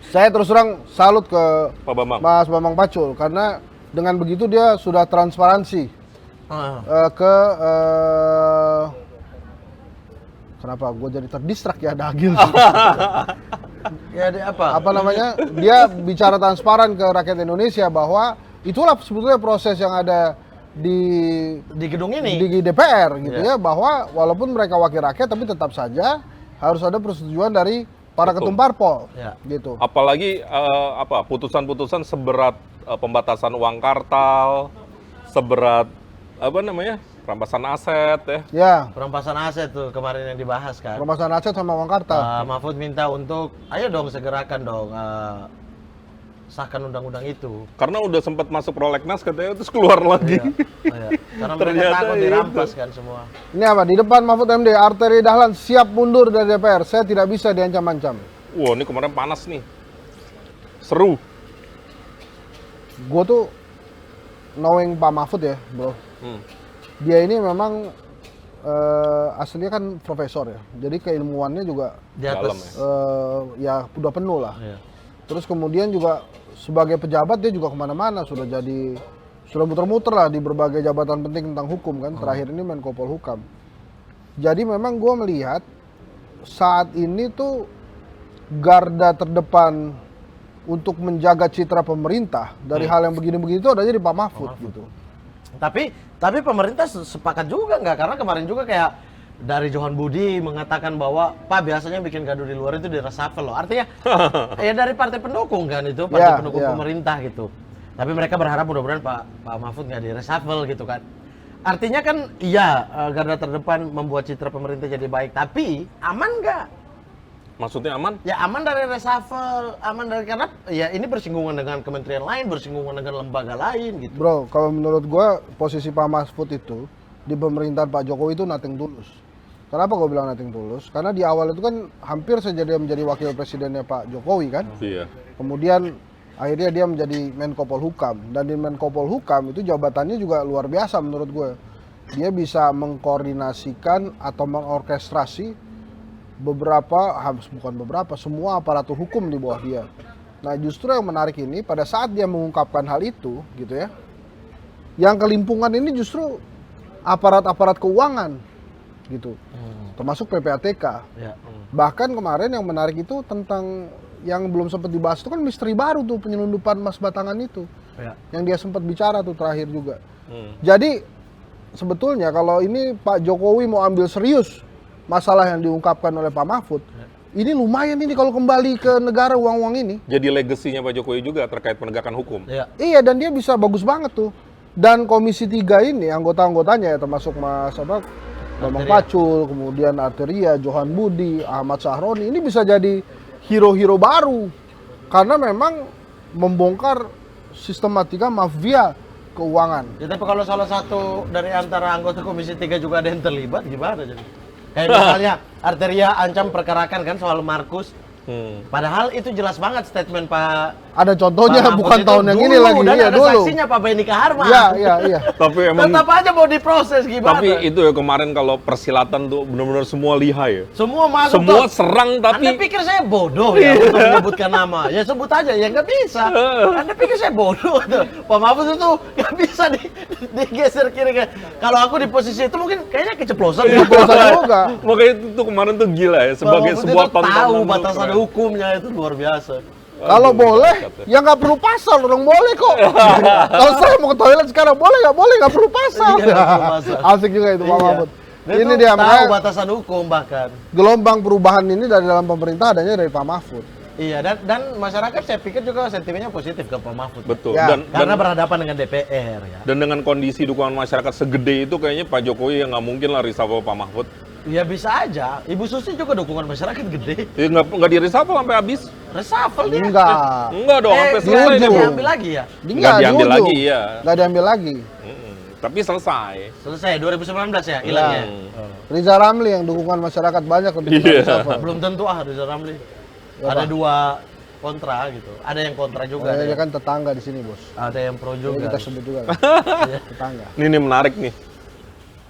A: Saya terus terang salut ke
C: Pak Bambang.
A: Mas Bambang Pacul karena dengan begitu dia sudah transparansi kenapa gue jadi terdistrak ya Dagil sih.
B: Ya apa?
A: Apa namanya? Dia bicara transparan ke rakyat Indonesia bahwa itulah sebetulnya proses yang ada di
B: Gedung ini.
A: di DPR gitu ya, bahwa walaupun mereka wakil rakyat tapi tetap saja harus ada persetujuan dari para ketum parpol gitu.
C: Apalagi putusan-putusan seberat pembatasan uang kartal, seberat perampasan aset ya.
A: Ya.
B: Perampasan aset tuh kemarin yang dibahas kan.
A: Perampasan aset sama uang kartal.
B: Mahfud minta untuk ayo dong segerakan dong sahkan undang-undang itu.
C: Karena udah sempat masuk prolegnas katanya terus keluar lagi.
B: Iya. Karena mereka
C: Ternyata
B: takut
C: itu.
B: dirampas kan semua.
A: Ini apa? Di depan Mahfud MD, Arteri Dahlan siap mundur dari DPR. Saya tidak bisa diancam-ancam.
C: Wah, ini kemarin panas nih. Seru.
A: Gue tuh knowing Pak Mahfud ya, bro. Dia ini memang aslinya kan profesor ya. Jadi keilmuannya juga
B: Di atas.
C: Dalam ya.
A: ya udah penuh lah.
B: Iya.
A: Terus kemudian juga sebagai pejabat dia juga kemana-mana sudah muter-muter lah di berbagai jabatan penting tentang hukum kan. Terakhir ini Menko Polhukam. Jadi memang gue melihat saat ini tuh garda terdepan untuk menjaga citra pemerintah dari hal yang begini-begini itu adanya di Pak Mahfud gitu.
B: Tapi pemerintah sepakat juga nggak? Karena kemarin juga kayak dari Johan Budi mengatakan bahwa Pak biasanya bikin gaduh di luar itu di reshuffle loh. Artinya ya dari partai pendukung kan itu, partai pendukung pemerintah gitu. Tapi mereka berharap mudah-mudahan Pak Mahfud nggak di reshuffle gitu kan. Artinya kan iya garda terdepan membuat citra pemerintah jadi baik, tapi aman nggak?
C: Maksudnya aman?
B: Ya aman dari reshuffle, aman dari karena ya ini bersinggungan dengan kementerian lain, bersinggungan dengan lembaga lain gitu.
A: Bro, kalau menurut gua posisi Pak Mahfud itu di pemerintahan Pak Jokowi itu nothing tulus. Kenapa gue bilang nothing tulus? Karena di awal itu kan hampir saja dia menjadi wakil presidennya Pak Jokowi kan.
C: Iya.
A: Kemudian akhirnya dia menjadi Menko Polhukam. Dan di Menko Polhukam itu jabatannya juga luar biasa menurut gue. Dia bisa mengkoordinasikan atau mengorkestrasi semua aparatur hukum di bawah dia. Nah justru yang menarik ini pada saat dia mengungkapkan hal itu gitu ya. Yang kelimpungan ini justru aparat-aparat keuangan gitu, termasuk PPATK.
B: Ya.
A: Bahkan kemarin yang menarik itu tentang yang belum sempat dibahas itu kan misteri baru tuh penyelundupan emas batangan itu, yang dia sempat bicara tuh terakhir juga. Jadi sebetulnya kalau ini Pak Jokowi mau ambil serius masalah yang diungkapkan oleh Pak Mahfud, ini lumayan ini kalau kembali ke negara uang-uang ini.
C: Jadi legasinya Pak Jokowi juga terkait penegakan hukum.
A: Iya, dan dia bisa bagus banget tuh. Dan Komisi 3 ini anggota-anggotanya ya termasuk Bambang Pacul, kemudian Arteria, Johan Budi, Ahmad Sahroni, ini bisa jadi hero-hero baru karena memang membongkar sistematika mafia keuangan.
B: Ya, tapi kalau salah satu dari antara anggota Komisi 3 juga ada yang terlibat, gimana jadi? Kayak misalnya Arteria ancam perkarakan kan soal Markus. Padahal itu jelas banget statement Pak.
A: Ada contohnya
B: Pak
A: bukan
B: Mahfud
A: tahun yang ini lagi,
B: dan
A: iya
B: ada
A: dulu.
B: saksinya Pak Benny Kaharman.
A: Iya.
C: Tapi emang
B: tetap aja mau diproses gimana?
C: Tapi itu ya kemarin kalau persilatan tuh benar-benar semua lihai ya.
B: Semua masuk.
C: Semua serang tapi
B: Anda pikir saya bodoh ya untuk menyebutkan nama? Ya sebut aja, ya nggak bisa. Anda pikir saya bodoh tuh? Pak Mahfud itu nggak bisa digeser kiri kan? Kalau aku di posisi itu mungkin kayaknya keceplosan.
A: juga.
C: Makanya itu tuh kemarin tuh gila ya sebagai
B: Pak Mahfud
C: sebuah
B: itu
C: tontonan.
B: tahu
C: tuh
B: batasan
C: keren.
B: hukumnya itu luar biasa.
A: Kalau boleh, ya nggak perlu pasal, orang boleh kok. Kalau saya mau ke toilet sekarang boleh, nggak perlu pasal.
B: Iya, nggak perlu pasal.
A: Asik juga itu Pak Mahfud.
B: Dia
A: Ini
B: tuh
A: dia
B: tahu
A: makanya
B: batasan hukum bahkan.
A: gelombang perubahan ini dari dalam pemerintah adanya dari Pak Mahfud.
B: Iya, dan masyarakat saya pikir juga sentimennya positif ke Pak Mahfud.
C: Betul.
A: Ya,
B: Karena berhadapan dengan DPR ya.
C: Dan dengan kondisi dukungan masyarakat segede itu kayaknya Pak Jokowi yang nggak mungkin lah reshuffle Pak Mahfud.
B: Ya bisa aja. Ibu Susi juga dukungan masyarakat gede.
C: Ya nggak di reshuffle sampai habis.
B: Reshuffle dia.
C: Enggak dong, sampai selesai
A: diuji.
C: dia, Bro.
B: Diambil lagi ya?
C: Nggak diambil lagi, iya.
A: Nggak diambil lagi.
C: Tapi selesai.
B: Selesai 2019 ya hilangnya.
A: Riza Ramli yang dukungan masyarakat banyak untuk
C: Iya.
A: reshuffle.
B: Belum tentu Riza Ramli.
A: Ya,
B: Ada
A: Pak.
B: 2 kontra gitu. Ada yang kontra juga.
A: Dia kan tetangga di sini, Bos.
B: Ada yang pro
A: Jadi
B: juga.
A: kita sebut juga kan. Tetangga.
C: Ini menarik nih.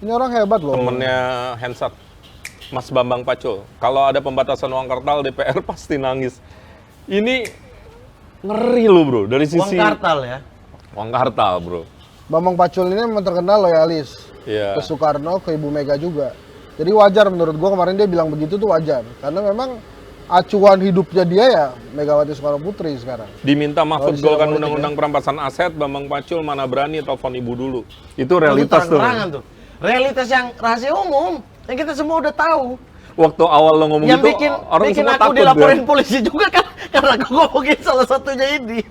A: Ini orang hebat loh.
C: Temennya Hensat, Mas Bambang Pacul. Kalau ada pembatasan uang kartal, DPR pasti nangis. Ini ngeri loh bro, dari sisi...
B: Uang kartal ya?
C: Uang kartal bro.
A: Bambang Pacul ini memang terkenal loyalis.
C: Iya.
A: Ke Soekarno, ke Ibu Mega juga. Jadi wajar menurut gua kemarin dia bilang begitu tuh wajar. Karena memang acuan hidupnya dia ya Megawati Soekarno Putri sekarang.
C: Diminta Mahfud
A: Kalau
C: golkan
A: istilah
C: undang-undang perampasan aset, Bambang Pacul mana berani telepon ibu dulu. Itu realitas tuh.
B: Terang-terangan tuh. Realitas yang rahasia umum. Yang kita semua udah tahu.
C: Waktu awal lo ngomong
B: Yang
C: itu,
B: bikin
C: orang semua
B: aku
C: takut.
B: dilaporin
C: kan?
B: polisi juga kan karena aku ngomongin salah satunya ini.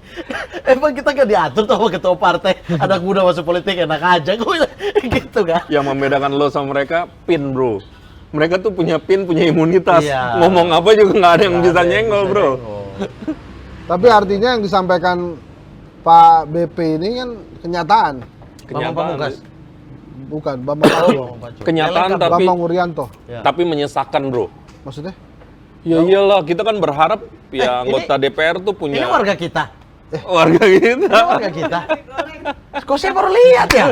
B: Emang kita gak diatur tuh sama ketua partai, anak muda masuk politik enak aja, gitu kan?
C: Yang membedakan lo sama mereka, PIN bro. Mereka tuh punya PIN, punya imunitas.
B: Iya.
C: Ngomong apa juga nggak ada yang bisa nyenggol bro.
A: Tapi artinya yang disampaikan Pak BP ini kan kenyataan.
B: Bambang Pamungkas.
A: Bukan, Bambang Pacul.
C: Kenyataan tapi
A: Bambang Urianto.
B: Ya.
C: tapi menyesakan bro.
A: Maksudnya?
C: Ya iyalah, kita kan berharap ya anggota DPR tuh punya
B: Ini warga kita.
C: warga kita.
B: Ini warga kita. Kok saya baru lihat ya?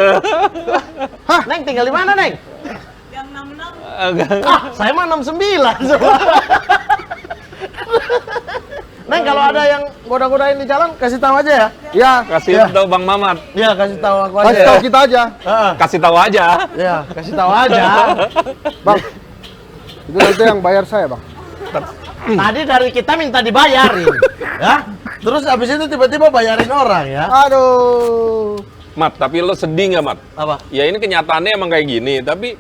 B: Hah? Neng tinggal di mana, Neng?
D: Yang 66
B: Saya mah 69 semua. Neng, kalau ada yang goda-godain di jalan, kasih tahu aja ya.
A: Ya,
C: Kasih tahu Bang Mamat.
B: Ya, kasih tahu aku aja.
A: kasih
B: ya.
A: tahu kita aja.
B: Heeh.
C: Kasih tahu aja.
B: Ya, kasih tahu aja.
A: Bang. Itu nanti yang bayar saya, Bang.
B: Tadi dari kita minta dibayarin, ya. Terus abis itu tiba-tiba bayarin orang ya.
A: Aduh.
C: Mat, tapi lo sedih nggak Mat?
B: Apa?
C: Ya ini kenyataannya emang kayak gini, tapi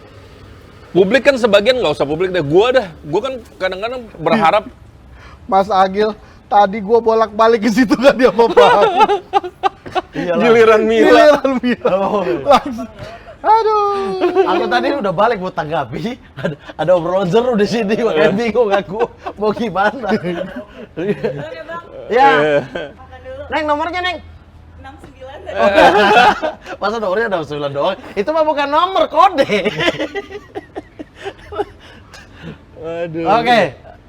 C: Publik kan sebagian nggak usah publik deh. Gua kan kadang-kadang berharap
A: Mas Agil, tadi gua bolak-balik ke situ kan dia apa-apa.
C: giliran Mila.
A: Giliran Mila.
B: Oh.
A: Langsung. Aduh.
B: Aku tadi udah balik mau tanggapi, ada obrolan seru di sini, makanya bingung aku mau gimana. Ya, Neng nomornya Neng.
D: 69.
B: Masa nomornya ada 9 doang? Itu mah bukan nomor, kode.
C: Aduh.
B: Oke,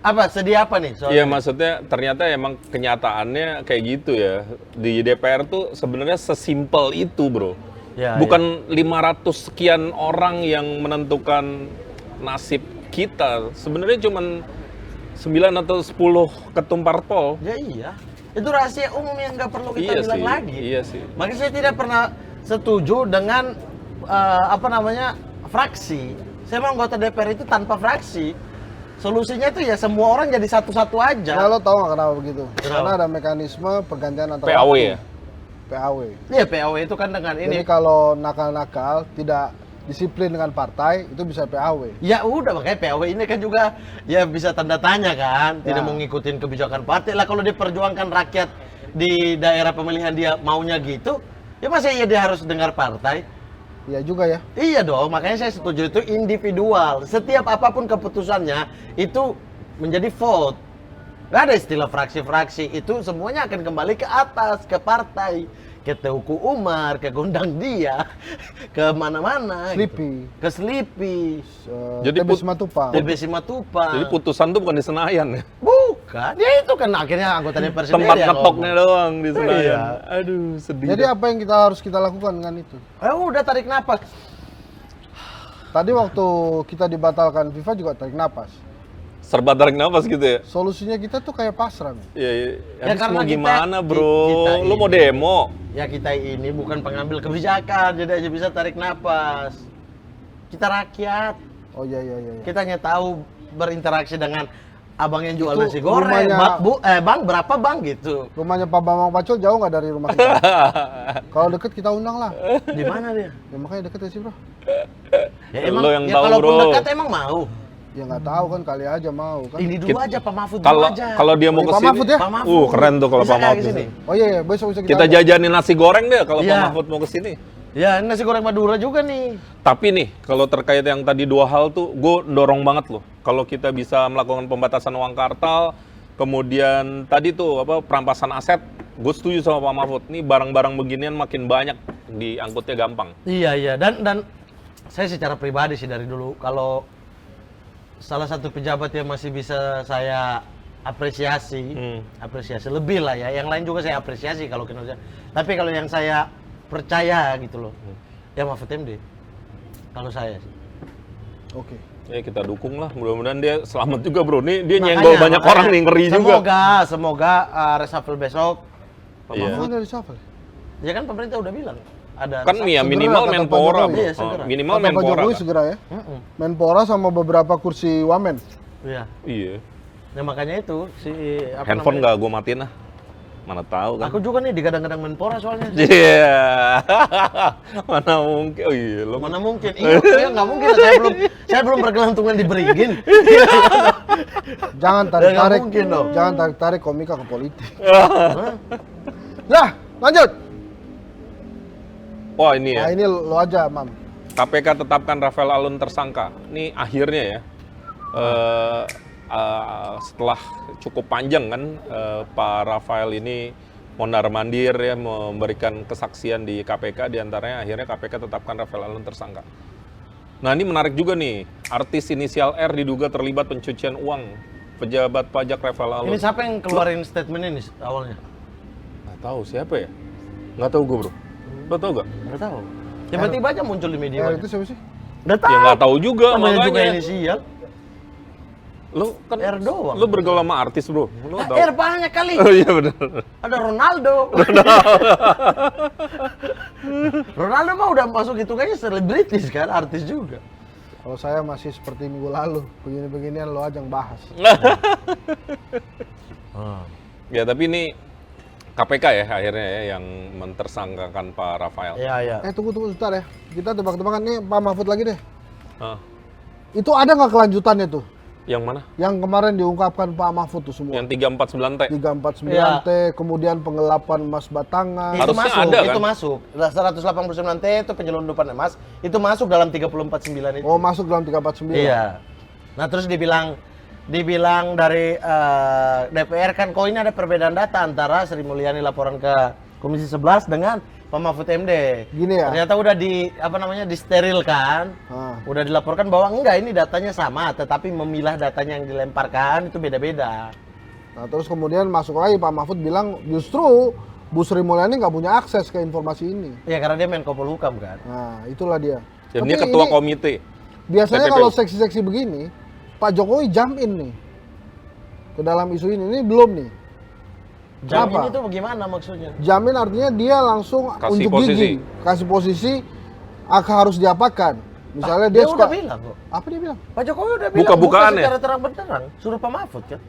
B: apa sedih apa nih?
C: Iya, maksudnya ternyata emang kenyataannya kayak gitu ya. Di DPR tuh sebenarnya sesimpel itu, Bro.
B: Ya,
C: Bukan 500 sekian orang yang menentukan nasib kita. Sebenarnya cuman 9 atau 10 ketum parpol.
B: Ya iya. Itu rahasia umum yang nggak perlu kita
C: Iya
B: bilang
C: sih,
B: lagi.
C: iya sih.
B: Makanya saya tidak pernah setuju dengan fraksi. Saya mau anggota DPR itu tanpa fraksi. Solusinya itu ya semua orang jadi satu-satu aja.
A: Ya lo tau nggak kenapa begitu?
B: Kenapa?
A: Karena ada mekanisme pergantian antar
C: PAW
A: waktu.
C: ya?
A: PAW.
B: Iya PAW itu kan dengan
A: Jadi
B: ini.
A: kalau nakal-nakal tidak disiplin dengan partai itu bisa PAW.
B: Ya udah makanya PAW ini kan juga ya bisa tanda tanya kan, tidak
A: Ya.
B: mau ngikutin kebijakan partai lah. Kalau diperjuangkan rakyat di daerah pemilihan dia maunya gitu, ya masa iya dia harus dengar partai?
A: Iya juga ya.
B: Iya dong, makanya saya setuju itu individual. Setiap apapun keputusannya itu menjadi vote. Gak ada istilah fraksi-fraksi, itu semuanya akan kembali ke atas, ke partai. Ke Teuku Umar, ke Gondang Dia, ke mana-mana.
A: Sleepy.
B: Ke Sleepy,
C: Jadi
A: TB Simatupang.
B: TB Simatupang.
C: Jadi putusan tuh bukan di Senayan ya?
B: Bukan, ya itu kan akhirnya anggota DPR sendiri
C: Tempat
B: yang
C: ngetoknya
B: ngomong.
C: doang di Senayan.
B: Iya.
C: Aduh, sedih.
A: Jadi
C: dah.
A: apa yang kita harus kita lakukan dengan itu?
B: Udah tarik napas.
A: Tadi waktu kita dibatalkan FIFA juga tarik napas.
C: Serba tarik nafas gitu ya?
A: Solusinya kita tuh kayak pasrah. Men.
C: Ya,
B: Ya,
C: habis
B: karena
C: mau
B: kita-
C: gimana bro?
B: kita
C: Lu mau
B: ini-
C: demo?
B: Ya kita ini bukan pengambil kebijakan, jadi aja bisa tarik napas. Kita rakyat,
A: Oh iya iya iya. iya.
B: kita hanya tahu berinteraksi dengan abang yang jual
A: Itu
B: nasi goreng.
A: rumahnya-
B: Bang berapa bang gitu?
A: Rumahnya Pak Bambang Pacul jauh nggak dari rumah kita? Kalau deket kita undang lah.
B: Di mana dia?
A: Ya makanya deket ya sih bro.
B: Ya
C: Lo yang
B: ya
C: tahu,
B: kalaupun
C: bro.
B: dekat emang mau.
A: Ya nggak tahu kan kali aja mau kan.
B: Ini dulu aja Pak Mahfud dulu
C: Kalau
B: aja.
C: kalau dia mau
A: Pak
C: ke sini,
A: Mahfud ya?
B: Pak Mahfud.
C: keren tuh kalau
B: Bisa
C: Pak
B: nggak
C: Mahfud.
B: ke sini?
A: Oh iya iya besok bisa
C: Kita
A: ajak.
C: jajanin nasi goreng deh kalau Pak
B: Iya.
C: Mahfud mau ke sini.
B: Ya ini nasi goreng Madura juga nih.
C: Tapi nih, kalau terkait yang tadi dua hal tuh, gue dorong banget loh. Kalau kita bisa melakukan pembatasan uang kartal, kemudian tadi tuh apa perampasan aset, gue setuju sama Pak Mahfud. Nih barang-barang beginian makin banyak, diangkutnya gampang.
B: Iya dan saya secara pribadi sih dari dulu kalau salah satu pejabat yang masih bisa saya apresiasi, apresiasi lebih lah ya. Yang lain juga saya apresiasi kalau kinerja. Tapi kalau yang saya percaya gitu loh, ya Mahfud MD. Kalau saya sih.
A: Oke.
C: Ya kita dukung lah, mudah-mudahan dia selamat juga bro. Nih dia
B: Makanya-
C: nyenggol banyak
B: makanya
C: orang nih, ngeri juga.
B: Semoga reshuffle besok Pak
C: Iya.
B: Mahfud.
A: Oh dari reshuffle.
B: Ya kan pemerintah udah bilang ada
C: Kan ya
A: Segera,
C: minimal
A: kata Pak
C: Menpora
A: Jokowi.
C: bro.
B: Iya, segera.
C: Minimal
A: Kata Pak
C: Menpora.
A: Jokowi
C: kan?
A: segera ya.
B: Mm-mm.
A: Menpora sama beberapa kursi wamen.
B: Iya.
C: Iya.
B: Nah makanya itu si apa
C: Handphone
B: namanya?
C: nggak gue matiin lah. Mana tahu kan.
B: Aku juga nih digadang-gadang Menpora soalnya.
C: Iya. Mana mungkin. Oh iya, lo
B: Mana mungkin? Iya nggak mungkin. Saya belum bergelantungan di Beringin.
A: Jangan
B: Ya,
A: tarik
B: nggak
A: tarik.
B: mungkin dong.
A: Jangan tarik tarik komika ke politik.
B: Hah?
A: Nah lanjut.
C: Wah ini ya.
A: Nah ini lo aja mam.
C: KPK tetapkan Rafael Alun tersangka. Ini akhirnya ya. Setelah cukup panjang kan Pak Rafael ini mondar-mandir ya memberikan kesaksian di KPK, diantaranya akhirnya KPK tetapkan Rafael Alun tersangka. Nah ini menarik juga nih, artis inisial R diduga terlibat pencucian uang pejabat pajak Rafael Alun.
B: Ini siapa yang keluarin statement ini awalnya?
C: Nggak tahu siapa ya? Nggak tahu gue bro. Lo tau gak?
B: Nggak tahu. Tiba-tiba aja muncul di media.
A: Ya itu siapa sih?
B: Nggak tahu.
C: Ya nggak tahu juga
B: Namanya juga
C: makanya.
B: inisial.
C: Lo kan
B: R doang.
C: lo bergaul sama artis bro. Lo tahu.
B: R banyak kali.
C: Oh iya benar.
B: Ada Ronaldo. Ronaldo mah udah masuk hitungannya selebritis kan, artis juga.
A: Kalau saya masih seperti minggu lalu, begini-beginian lo aja yang bahas.
C: Ya tapi ini KPK ya akhirnya ya yang mentersangkakan Pak Rafael.
B: Iya, iya.
A: Tunggu sebentar ya. Kita tebak-tebakan nih Pak Mahfud lagi deh.
C: Ah.
A: Itu ada nggak kelanjutannya tuh?
C: Yang mana?
A: Yang kemarin diungkapkan Pak Mahfud tuh semua.
C: Yang 349T.
A: 349T, kemudian penggelapan emas batangan.
B: Itu
C: Harusnya
B: masuk,
C: ada, kan?
B: itu masuk. 189T itu penyelundupan emas, itu masuk dalam 349 itu.
A: Oh, masuk dalam 349.
B: Iya. Nah, terus dibilang dari DPR kan, kok ini ada perbedaan data antara Sri Mulyani laporan ke Komisi 11 dengan Pak Mahfud MD.
A: Gini ya.
B: Ternyata udah disterilkan.
A: Ah.
B: Udah dilaporkan bahwa enggak, ini datanya sama, tetapi memilah datanya yang dilemparkan itu beda-beda.
A: Nah, terus kemudian masuk lagi Pak Mahfud bilang justru Bu Sri Mulyani nggak punya akses ke informasi ini.
B: Ya karena dia Menko Polhukam kan.
A: Nah, itulah dia.
C: Dan
A: Tapi
C: dia ketua
A: ini
C: komite.
A: biasanya
C: TPPU.
A: kalau seksi-seksi begini, Pak Jokowi jump in nih ke dalam isu ini. Ini belum nih.
B: Jamin
A: Kenapa?
B: itu bagaimana maksudnya?
A: Jamin artinya dia langsung
C: Kasih
A: unjuk
C: posisi.
A: gigi, kasih posisi harus diapakan. Misalnya
B: Dia
A: dia
B: udah
A: suka
B: bilang kok.
A: apa dia bilang?
B: Pak Jokowi udah bilang
C: Buka-bukaan
B: buka
C: ya?
B: secara terang-benderang. Suruh Pak Mahfud kan.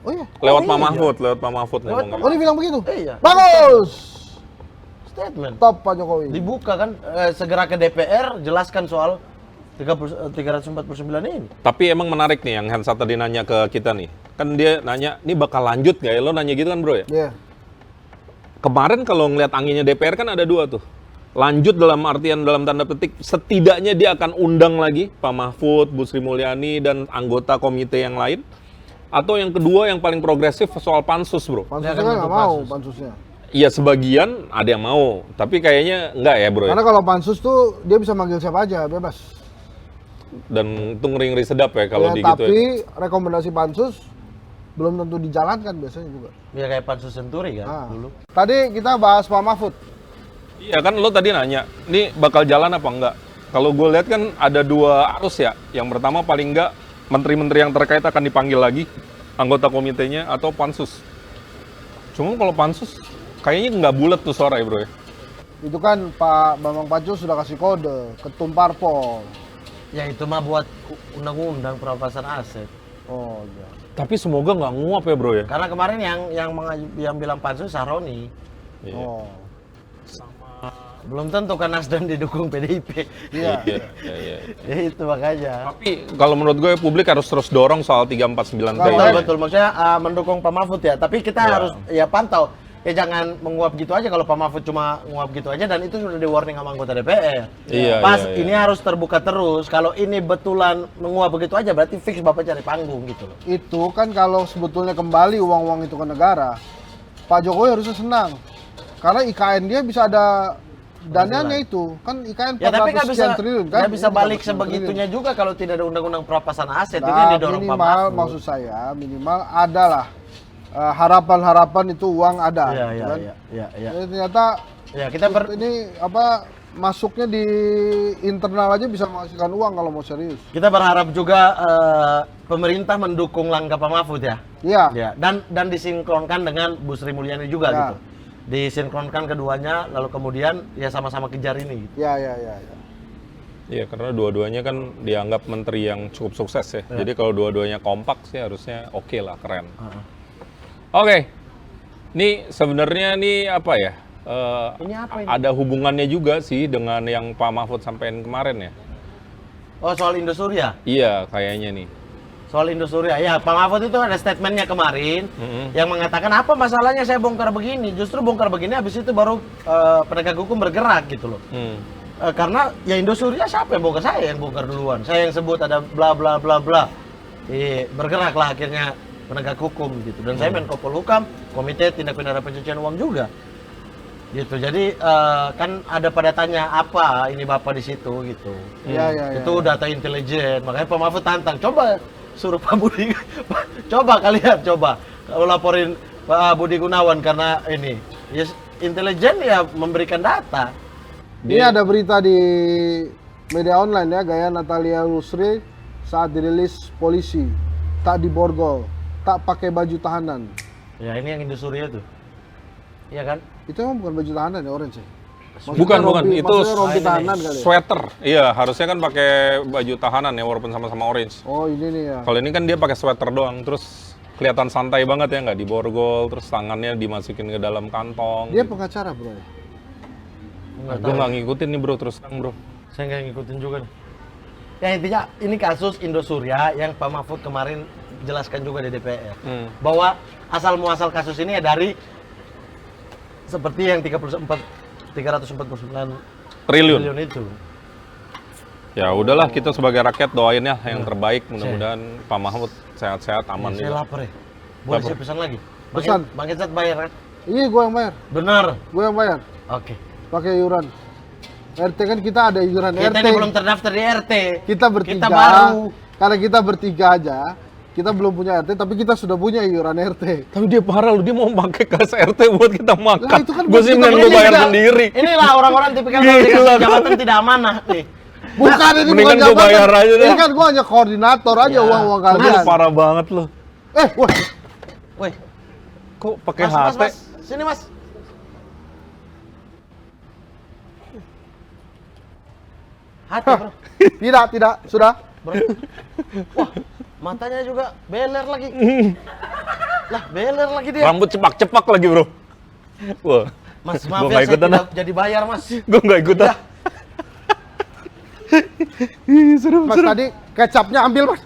A: Oh iya.
C: Lewat
B: Oh,
C: Pak
B: iya.
C: Mahfud, lewat Pak Mahfud
B: Lewat
C: ngomongnya.
A: Oh dia bilang begitu.
B: Iya.
A: Bagus.
B: Statement.
A: Top Pak Jokowi.
B: Dibuka kan, segera ke DPR jelaskan soal 349 ini.
C: Tapi emang menarik nih yang Hensat tadi nanya ke kita nih. Kan dia nanya, ini bakal lanjut nggak ya? Lo nanya gitu kan bro ya?
A: Iya.
C: Kemarin kalau ngeliat anginnya DPR kan ada dua tuh. Lanjut dalam artian dalam tanda petik, setidaknya dia akan undang lagi Pak Mahfud, Bu Sri Mulyani, dan anggota komite yang lain. Atau yang kedua yang paling progresif soal pansus bro.
A: Pansusnya
B: Dia akan
A: kan nggak
B: bentuk
A: mau
B: pansus.
A: pansusnya.
C: Iya sebagian ada yang mau, tapi kayaknya enggak ya bro ya?
A: Karena kalau pansus tuh dia bisa manggil siapa aja, bebas.
C: Dan itu ngeri-ngeri sedap ya kalau
A: Ya,
C: di gitu
A: tapi
C: ya.
A: rekomendasi pansus belum tentu dijalankan biasanya juga.
B: Ya kayak Pansus Senturi kan
A: Nah,
B: dulu.
A: tadi kita bahas Pak Mahfud.
C: Iya kan lo tadi nanya, ini bakal jalan apa enggak? Kalau gue lihat kan ada dua arus ya. Yang pertama paling enggak menteri-menteri yang terkait akan dipanggil lagi, anggota komitenya atau pansus. Cuma kalau pansus kayaknya nggak bulat tuh suara ya bro ya.
A: Itu kan Pak Bambang Pacul sudah kasih kode, ketum parpol.
B: Ya itu mah buat undang-undang perampasan aset.
A: Oh iya.
C: Tapi semoga nggak nguap ya bro ya.
B: Karena kemarin yang bilang pansus Saroni.
C: Iya.
A: Oh.
B: Belum tentu kan Nasdem didukung PDIP.
A: Iya.
C: Iya.
B: Ya itu makanya.
C: Tapi kalau menurut gue publik harus terus dorong soal 349T.
A: Betul,
B: Betul,
C: ya.
B: betul. Maksudnya mendukung Pak Mahfud ya. Tapi kita
C: Ya.
B: harus ya pantau. Ya jangan menguap gitu aja kalau Pak Mahfud cuma nguap gitu aja, dan itu sudah di warning sama anggota DPR.
C: Iya,
B: Pas
C: iya, iya.
B: ini harus terbuka terus. Kalau ini betulan menguap begitu aja berarti fix Bapak cari panggung gitu loh.
A: Itu kan kalau sebetulnya kembali uang-uang itu ke negara, Pak Jokowi harusnya senang. Karena IKN dia bisa ada dananya itu. Kan IKN 400
B: Ya tapi nggak bisa
A: sekian triliun kan.
B: nggak bisa
A: Ini
B: balik
A: 400 sekian
B: sebegitunya juga kalau tidak ada undang-undang perampasan aset. Itu
A: Nah,
B: yang didorong Pak
A: minimal
B: Mahfud.
A: maksud saya minimal adalah harapan-harapan itu uang ada,
B: Iya,
A: gitu
B: iya,
A: kan?
B: iya, iya, iya.
A: Jadi ternyata
B: Ya kita
A: ini apa masuknya di internal aja bisa menghasilkan uang kalau mau serius.
B: kita berharap juga pemerintah mendukung langkah Pak Mahfud ya.
A: Iya.
B: Ya, dan disinkronkan dengan Bu Sri Mulyani juga
A: Ya.
B: gitu. Disinkronkan keduanya lalu kemudian ya sama-sama kejar ini gitu.
A: Ya.
C: Iya, karena dua-duanya kan dianggap menteri yang cukup sukses ya. Jadi kalau dua-duanya kompak sih harusnya oke lah, keren. Oke, ini sebenarnya nih apa ya?
B: Ini apa ini?
C: Ada hubungannya juga sih dengan yang Pak Mahfud sampaikan kemarin ya.
B: Oh, soal Indosuria.
C: Iya, kayaknya nih.
B: Soal Indosuria. Ya, Pak Mahfud itu ada statementnya kemarin yang mengatakan apa masalahnya saya bongkar begini. Justru bongkar begini habis itu baru penegak hukum bergerak gitu loh. Karena ya Indosuria siapa yang bongkar? Saya yang bongkar duluan. Saya yang sebut ada bla bla bla bla. Bergeraklah akhirnya penegak hukum gitu. Dan saya Menko Polhukam, Komite Tindak Pidana Pencucian Uang juga. Gitu. Jadi kan ada pada tanya apa ini Bapak di situ gitu.
A: Iya.
B: Itu data intelijen. Makanya Pak Mahfud tantang. Coba suruh Pak Budi. Coba kalian coba. Kalau laporin Pak Budi Gunawan karena ini. Ya, intelijen ya memberikan data.
A: Ini ada berita di media online ya, gaya Natalia Lusri saat dirilis polisi, tak diborgol, tak pakai baju tahanan.
B: Ya ini yang Indosuria tuh. Iya kan?
A: Itu emang bukan baju tahanan ya, orange ya? Maksudnya
C: Bukan,
A: rompi-
C: itu
A: maksudnya rompi
B: ini
A: tahanan kali ya?
C: Sweater. Iya, harusnya kan pakai baju tahanan ya walaupun sama-sama orange.
A: Oh ini nih ya.
C: Kalau ini kan dia pakai sweater doang, terus kelihatan santai banget ya, nggak diborgol, terus tangannya dimasukin ke dalam kantong.
A: Dia pengacara bro ya?
B: Enggak
C: Gue nggak ngikutin nih bro, terus terang bro.
B: Saya nggak ngikutin juga nih. yang intinya ini kasus Indosuria yang Pak Mahfud kemarin jelaskan juga di DPR. Bahwa asal muasal kasus ini ya dari seperti yang 349
C: Triliun.
B: itu.
C: Ya udahlah, kita sebagai rakyat doain ya yang terbaik, mudah-mudahan Pak Mahfud sehat-sehat, aman
B: Saya
C: juga.
B: lapar ya. Boleh
C: Lapar.
B: saya pesan lagi?
A: Pesan.
B: Bang Izzat bayar kan?
A: Iya, gue yang bayar.
B: Benar.
A: Gue yang bayar.
B: Oke.
A: Pakai iuran. RT kan kita ada iuran
B: Kita
A: RT.
B: ini belum terdaftar di RT.
A: Kita bertiga.
B: Kita baru.
A: Karena kita bertiga aja. Kita belum punya RT, tapi kita sudah punya iuran RT.
C: Tapi dia parah loh, dia mau pakai kas RT buat kita makan.
A: Lah, itu kan
C: Gue
A: buat
C: sih
A: kita
C: mending gue
A: beli
C: bayar
A: juga.
C: sendiri.
B: Inilah orang-orang tipikal kalau
C: Gila,
B: dikasih
C: kan?
B: jabatan tidak amanah nih.
A: Bukan ini
C: mendingan
A: bukan
C: gua
A: jabatan.
C: bayar aja deh.
A: Ini kan gua hanya koordinator aja
B: Ya.
A: uang-uang
C: Lu
A: kalian.
C: parah banget loh.
A: Wah,
B: Woi,
C: Kok pakai
B: mas, mas,
C: HT?
B: mas, sini mas. Hati bro,
A: tidak, sudah.
B: bro. Wah, matanya juga beler lagi. Lah, beler lagi dia.
C: Rambut cepak-cepak lagi bro. Wah,
B: Mas,
C: Gua
B: maaf
C: nggak
B: ya, saya
C: ikutan,
B: tidak jadi bayar mas.
C: gue nggak ikutan.
A: Mas tadi kecapnya ambil, Mas.